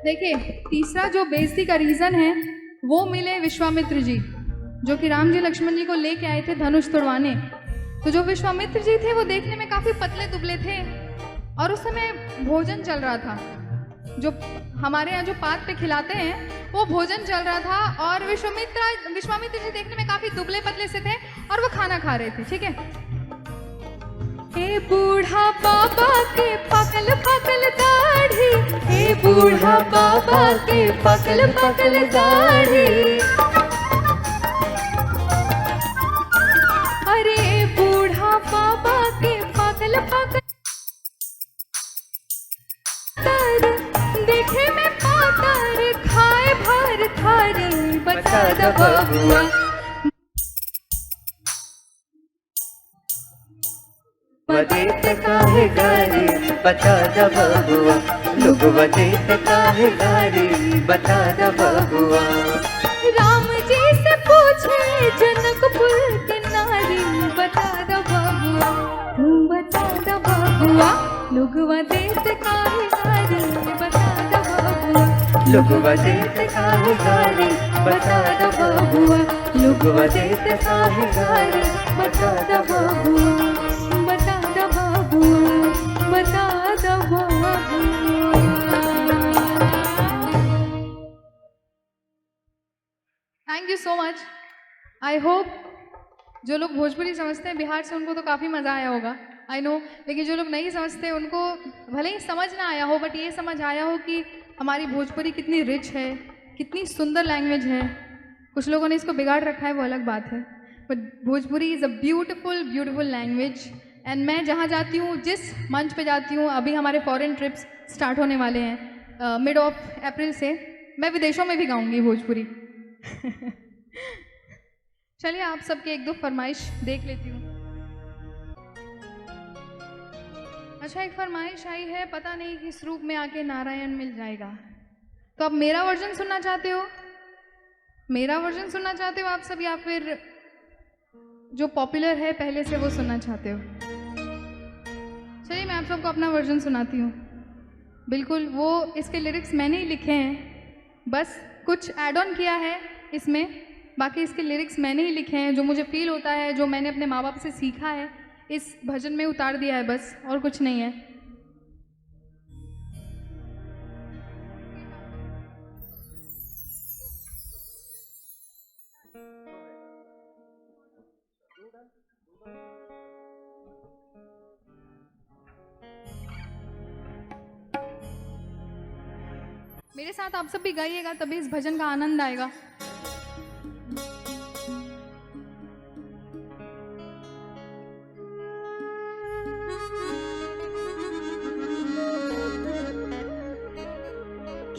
देखिए, तीसरा जो बेइज्जती का रीज़न है वो मिले विश्वामित्र जी, जो कि राम जी लक्ष्मण जी को लेके आए थे धनुष तोड़वाने। तो जो विश्वामित्र जी थे वो देखने में काफ़ी पतले दुबले थे और उस समय भोजन चल रहा था, जो हमारे यहाँ जो पात पे खिलाते हैं वो भोजन चल रहा था। और विश्वामित्र जी देखने में काफ़ी दुबले पतले से थे और वो खाना खा रहे थे, ठीक है। ए बूढ़ा बाबा के पकल पकल दाढ़ी, ए बूढ़ा बाबा के पकल पकल दाढ़ी, अरे बूढ़ा बाबा के पकल पकल देखे में पातर, खाए भर थारी, बता द बबुआ, देत काहे गारी, बता द बबुआ, लोगवा देत काहे गारी, बता द बबुआ। राम जी से पूछे जनकपुर के नारी, बता द बबुआ, तू बता द बबुआ, लोगवा देत काहे गारी, बता द बबुआ, लोगवा देत काहे गारी, बता द बबुआ, लोगवा देत काहे गारी, बता द बबुआ, बता द बबुआ, बता द बबुआ। Thank you so much. I hope जो लोग भोजपुरी समझते हैं बिहार से उनको तो काफ़ी मज़ा आया होगा, आई नो। लेकिन जो लोग नहीं समझते उनको भले ही समझ ना आया हो, बट ये समझ आया हो कि हमारी भोजपुरी कितनी रिच है, कितनी सुंदर लैंग्वेज है। कुछ लोगों ने इसको बिगाड़ रखा है, वो अलग बात है, but Bhojpuri is a beautiful beautiful language. And मैं जहाँ जाती हूँ, जिस मंच पे जाती हूँ, अभी हमारे फॉरेन ट्रिप्स स्टार्ट होने वाले हैं मिड ऑफ अप्रैल से, मैं विदेशों में भी गाऊंगी भोजपुरी। चलिए आप सबके एक दो फरमाइश देख लेती हूँ। अच्छा, एक फरमाइश आई है, पता नहीं किस रूप में आके नारायण मिल जाएगा। तो आप मेरा वर्जन सुनना चाहते हो? मेरा वर्जन सुनना चाहते हो आप सब, या फिर जो पॉपुलर है पहले से वो सुनना चाहते हो? चलिए मैं आप सबको अपना वर्जन सुनाती हूँ। बिल्कुल, वो इसके लिरिक्स मैंने ही लिखे हैं, बस कुछ ऐड ऑन किया है इसमें, बाकी इसके लिरिक्स मैंने ही लिखे हैं। जो मुझे फील होता है, जो मैंने अपने माँ बाप से सीखा है, इस भजन में उतार दिया है, बस, और कुछ नहीं है। मेरे साथ आप सब भी गाइएगा, तभी इस भजन का आनंद आएगा।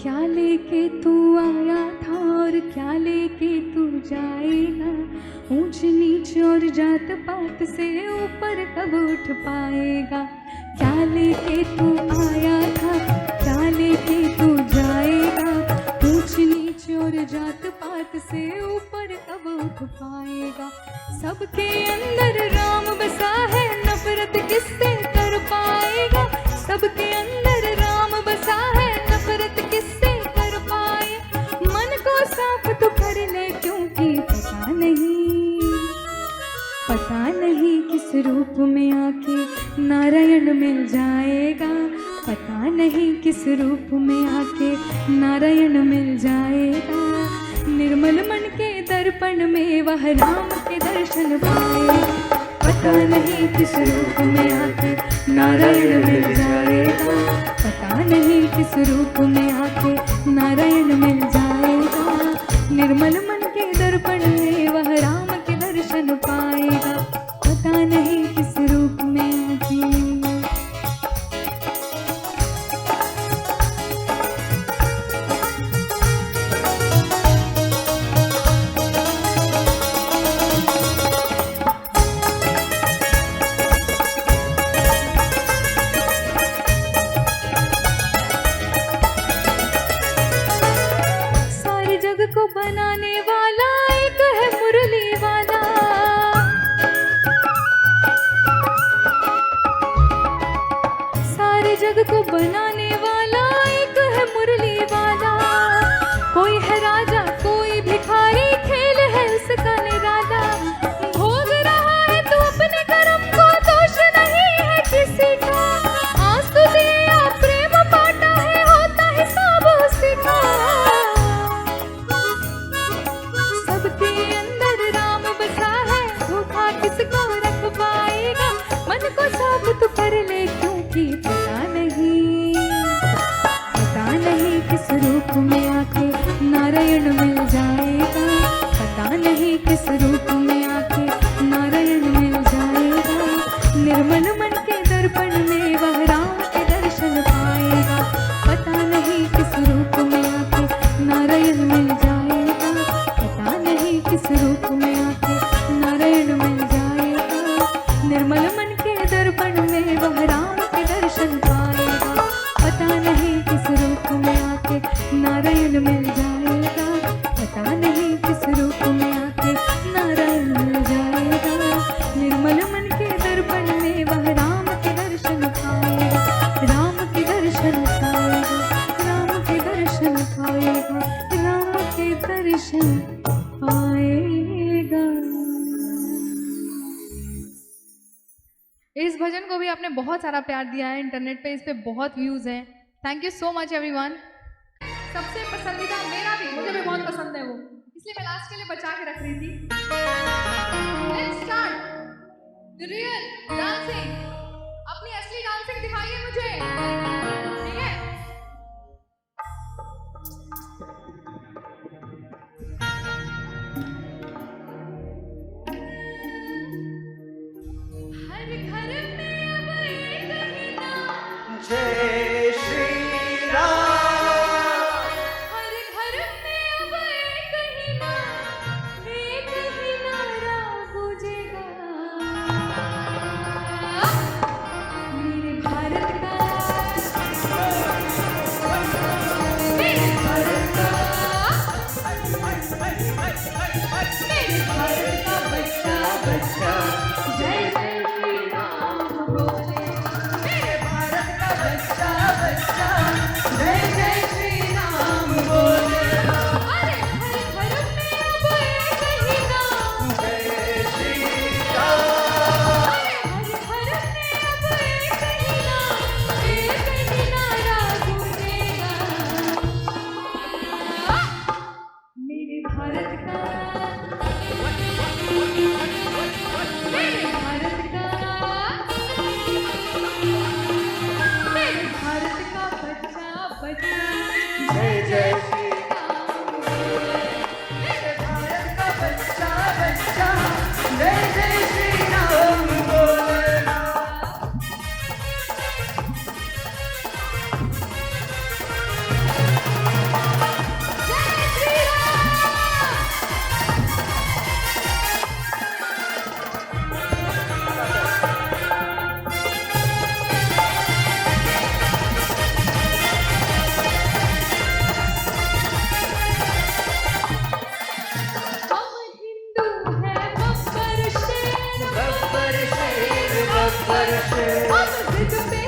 क्या लेके तू आया था और क्या लेके तू जाएगा, ऊंच नीच और जात पात से ऊपर कब उठ पाएगा। क्या लेके तू आया था, क्या लेके तू जाएगा, ऊंच नीच और जात पात से ऊपर कब उठ पाएगा। सबके अंदर राम बसा है, नफरत किससे कर पाएगा। सबके अंदर राम बसा है, नफरत किससे कर पाए। मन को साफ तो कर ले, क्योंकि पता नहीं किस रूप में आके नारायण मिल जाएगा। पता नहीं किस रूप में आके नारायण मिल जाएगा। निर्मल मन के दर्पण में वह राम के दर्शन पाए। पता नहीं किस रूप में आके नारायण मिल जाएगा। पता नहीं किस किस रूप में आके नारायण मिल जाएगा। निर्मल मन के दर्पण में वह राम के दर्शन पाएगा। पता नहीं किस रूप में आके। को बनाने वाला एक है मुरली वाला। सारे जग को बनाने वाला एक है मुरली वाला। कोई है राजा कोई भिखारी, खेल है उसका निराला। भोग रहा है तो अपने कर्म को, दोष नहीं है किसी का। आंसू दिया प्रेम बांटा है, होता है सब उसी का। सबके अंदर राम बसा है, धोखा किसको रख पाएगा। मन को साफ तो कर ले क्योंकि पता नहीं किस रूप में आके नारायण मिल जाएगा। पता नहीं किस रूप में आके नारायण मिल जाएगा। निर्मल मन के दर्पण में वह राम के दर्शन पाएगा। पता नहीं किस रूप में आके नारायण मिल जाएगा। पता नहीं किस रूप में आके नारायण मिल जाएगा। निर्मल मन के दर्पण में वह राम के दर्शन पाएगा। पता नहीं किस रूप में आके नारायण मिल जाएगा। पता नहीं किस रूप में आके नारायण मिल जाएगा। निर्मल मन के दर्पण में वह राम के दर्शन पाएगा। राम के दर्शन पाएगा। राम के दर्शन पाएगा। राम के दर्शन पाएगा। इस भजन को भी आपने बहुत सारा प्यार दिया है, इंटरनेट पे इस पे बहुत व्यूज हैं। Thank you so much everyone. सबसे पसंदीदा मेरा भी, मुझे भी बहुत पसंद है वो, इसलिए मैं लास्ट के लिए बचा के रख रही थी। Let's start the real dancing. अपनी असली डांसिंग दिखाइए मुझे, ठीक है? हर घर में अब एक ही नाम, जय श्री राम। हर घर में अब एक ही नाम, एक ही नारा गूंजेगा। मेरे भारत का, मेरे भारत का, मेरे भारत का बच्चा बच्चा जय जय श्री राम बोले। मेरे भारत का बच्चा बच्चा जय जय श्री राम बोले। अरे हर घर में अब एक ही नाम, जय श्री राम। अरे हर घर में अब एक ही नाम, एक ही नारा गूंजेगा। मेरे भारत का, मेरे भारत का, मेरे भारत का बच्चा बच्चा जय जय श्री राम बोले। मेरे भारत का बच्चा बच्चा जय जय श्री राम बोले। जय श्री राम। हम हिंदू हैं बब्बर शेर, गब्बर शेर, गब्बर शेर। हम जिद पे